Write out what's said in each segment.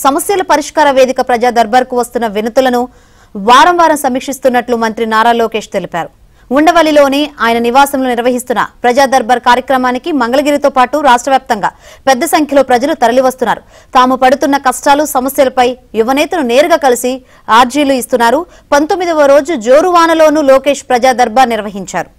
సమస్యల పరిష్కార వేదిక ప్రజా దర్బార్కు వస్తున్న వినతులను వారం వారం సమీక్షిస్తున్నట్లు మంత్రి నారా లోకేష్ తెలిపారు. ఉండవల్లిలోని ఆయన నివాసంలో నిర్వహిస్తున్న ప్రజా దర్బార్ కార్యక్రమానికి మంగళగిరితో పాటు రాష్ట్రవ్యాప్తంగా పెద్ద సంఖ్యలో ప్రజలు తరలివస్తున్నారు. తాము పడుతున్న కష్టాలు సమస్యలపై యువనేతను నేరుగా కలిసి ఆర్జీలు ఇస్తున్నారు. 19వ రోజు జోరువానలోనూ లోకేష్ ప్రజా దర్బార్ నిర్వహించారు.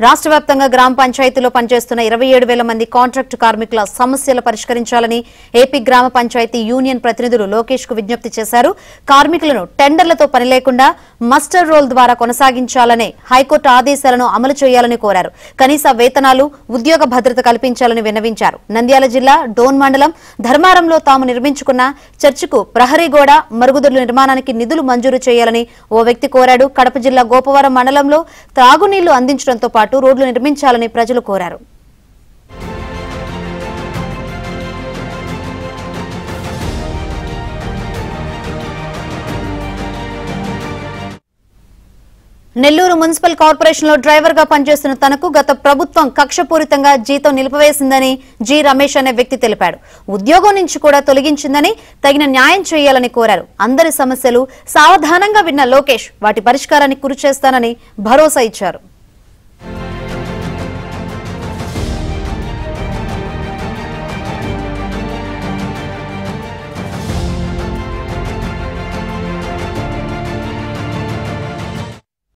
రాష్ట్ర వ్యాప్తంగా గ్రామ పంచాయతీలో పనిచేస్తున్న 27,000 మంది కాంట్రాక్టు కార్మికుల సమస్యలు పరిష్కరించాలని ఏపీ గ్రామ పంచాయతీ యూనియన్ ప్రతినిధులు లోకేష్ కు విజ్ఞప్తి చేశారు. కార్మికులను టెండర్లతో పని లేకుండా మస్టర్ రోల్ ద్వారా కొనసాగించాలనే హైకోర్టు ఆదేశాలను అమలు చేయాలని కోరారు. కనీస వేతనాలు, ఉద్యోగ భద్రత కల్పించాలని విన్నవించారు. నంద్యాల జిల్లా డోన్ మండలం ధర్మారంలో తాము నిర్మించుకున్న చర్చికు ప్రహరీ గోడ, మరుగుదొడ్ల నిర్మాణానికి నిధులు మంజూరు చేయాలని ఓ వ్యక్తి కోరాడు. కడప జిల్లా గోపవరం మండలంలో త్రాగునీళ్లు అందించడంతో పాటు రోడ్లు నిర్మించాలని ప్రజలు కోరారు. నెల్లూరు మున్సిపల్ కార్పొరేషన్ లో డ్రైవర్ గా పనిచేస్తున్న తనకు గత ప్రభుత్వం కక్షపూరితంగా జీతం నిలిపివేసిందని జి రమేష్ అనే వ్యక్తి తెలిపాడు. ఉద్యోగం నుంచి కూడా తొలగించిందని, తగిన న్యాయం చేయాలని కోరారు. అందరి సమస్యలు సావధానంగా విన్న లోకేష్ వాటి పరిష్కారానికి కృషి చేస్తానని భరోసా ఇచ్చారు.